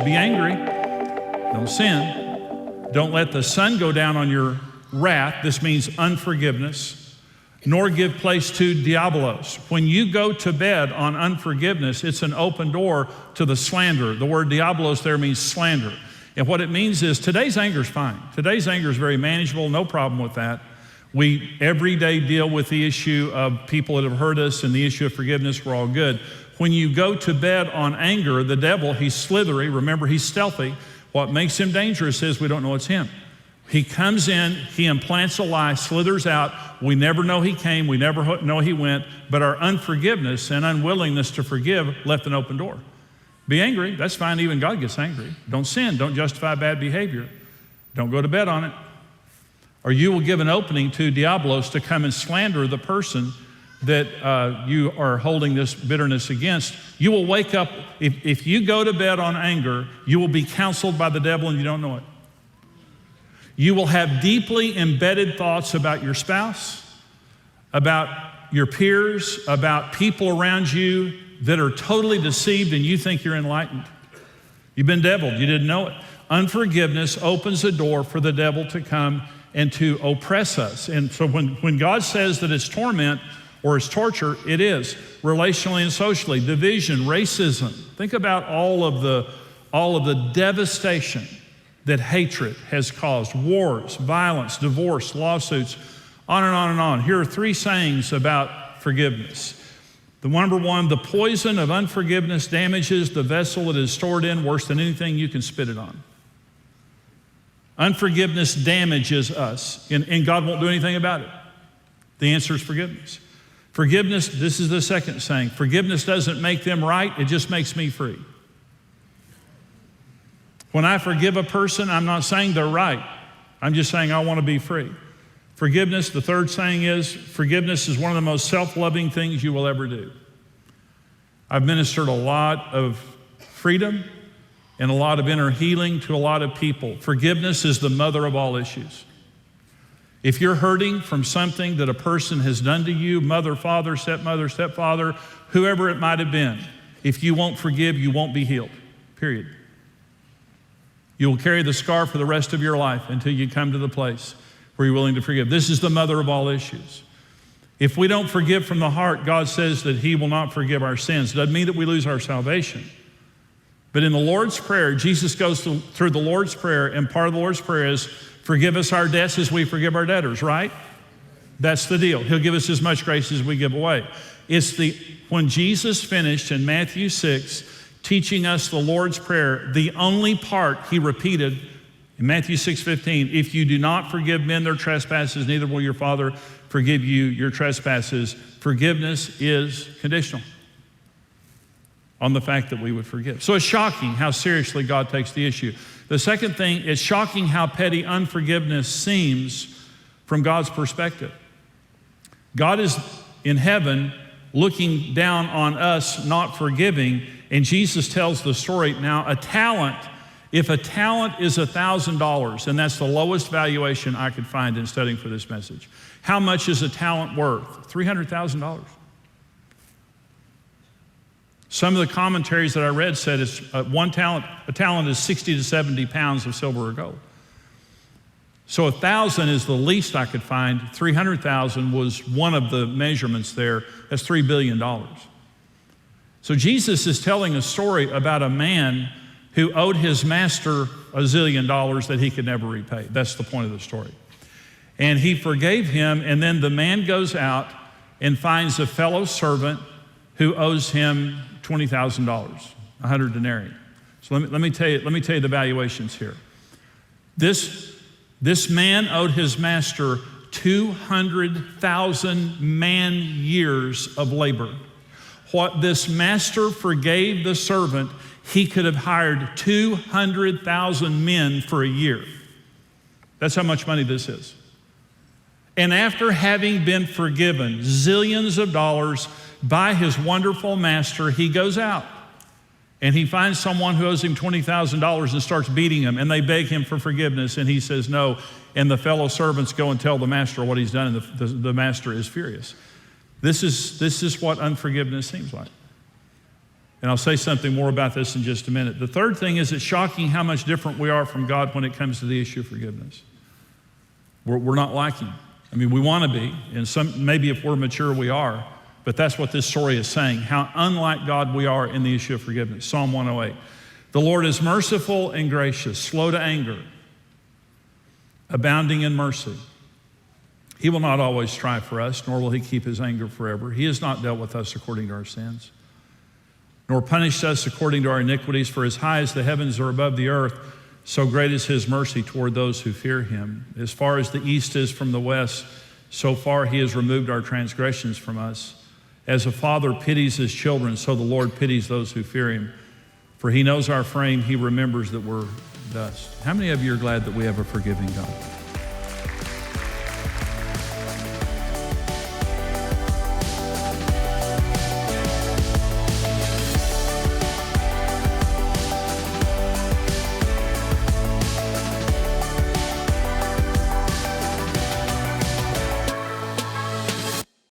be angry. Don't sin. Don't let the sun go down on your wrath. This means unforgiveness. Nor give place to diabolos. When you go to bed on unforgiveness, it's an open door to the slander. The word diabolos there means slander. And what it means is today's anger is fine. Today's anger is very manageable, no problem with that. We every day deal with the issue of people that have hurt us and the issue of forgiveness. We're all good. When you go to bed on anger, the devil, he's slithery. Remember, he's stealthy. What makes him dangerous is we don't know it's him. He comes in, he implants a lie, slithers out. We never know he came, we never know he went, but our unforgiveness and unwillingness to forgive left an open door. Be angry, that's fine, even God gets angry. Don't sin, don't justify bad behavior. Don't go to bed on it. Or you will give an opening to diabolos to come and slander the person that you are holding this bitterness against. You will wake up, if you go to bed on anger, you will be counseled by the devil and you don't know it. You will have deeply embedded thoughts about your spouse, about your peers, about people around you that are totally deceived and you think you're enlightened. You've been deviled, you didn't know it. Unforgiveness opens the door for the devil to come and to oppress us. And so when God says that it's torment or it's torture, it is, relationally and socially. Division, racism. Think about all of the devastation that hatred has caused. Wars, violence, divorce, lawsuits, on and on and on. Here are 3 sayings about forgiveness. The number 1, the poison of unforgiveness damages the vessel it is stored in worse than anything you can spit it on. Unforgiveness damages us, and God won't do anything about it. The answer is forgiveness. Forgiveness, this is the second saying, forgiveness doesn't make them right, it just makes me free. When I forgive a person, I'm not saying they're right. I'm just saying I want to be free. Forgiveness, the third saying is, forgiveness is one of the most self-loving things you will ever do. I've ministered a lot of freedom and a lot of inner healing to a lot of people. Forgiveness is the mother of all issues. If you're hurting from something that a person has done to you, mother, father, stepfather, whoever it might have been, if you won't forgive, you won't be healed, period. You will carry the scar for the rest of your life until you come to the place where you're willing to forgive. This is the mother of all issues. If we don't forgive from the heart, God says that he will not forgive our sins. It doesn't mean that we lose our salvation. But in the Lord's Prayer, Jesus goes through the Lord's Prayer, and part of the Lord's Prayer is, forgive us our debts as we forgive our debtors, right? That's the deal. He'll give us as much grace as we give away. When Jesus finished in Matthew 6, teaching us the Lord's Prayer, the only part he repeated in Matthew 6:15, if you do not forgive men their trespasses, neither will your Father forgive you your trespasses. Forgiveness is conditional on the fact that we would forgive. So it's shocking how seriously God takes the issue. The second thing, it's shocking how petty unforgiveness seems from God's perspective. God is in heaven looking down on us not forgiving, and Jesus tells the story. Now, if a talent is $1,000, and that's the lowest valuation I could find in studying for this message, how much is a talent worth? $300,000. Some of the commentaries that I read said a talent is 60 to 70 pounds of silver or gold. So 1,000 is the least I could find. 300,000 was one of the measurements there. That's $3 billion. So Jesus is telling a story about a man who owed his master $1 zillion that he could never repay. That's the point of the story. And he forgave him, and then the man goes out and finds a fellow servant who owes him $20,000, 100 denarii. So let me tell you the valuations here. This man owed his master 200,000 man-years of labor. What this master forgave the servant, he could have hired 200,000 men for a year. That's how much money this is. And after having been forgiven zillions of dollars by his wonderful master, he goes out and he finds someone who owes him $20,000 and starts beating him, and they beg him for forgiveness, and he says no. And the fellow servants go and tell the master what he's done, and the master is furious. This is what unforgiveness seems like. And I'll say something more about this in just a minute. The third thing is it's shocking how much different we are from God when it comes to the issue of forgiveness. We're not like him. I mean, we want to be, and maybe if we're mature, we are, but that's what this story is saying, how unlike God we are in the issue of forgiveness. Psalm 108. The Lord is merciful and gracious, slow to anger, abounding in mercy. He will not always strive for us, nor will he keep his anger forever. He has not dealt with us according to our sins, nor punished us according to our iniquities. For as high as the heavens are above the earth, so great is his mercy toward those who fear him. As far as the east is from the west, so far he has removed our transgressions from us. As a father pities his children, so the Lord pities those who fear him. For he knows our frame, he remembers that we're dust. How many of you are glad that we have a forgiving God?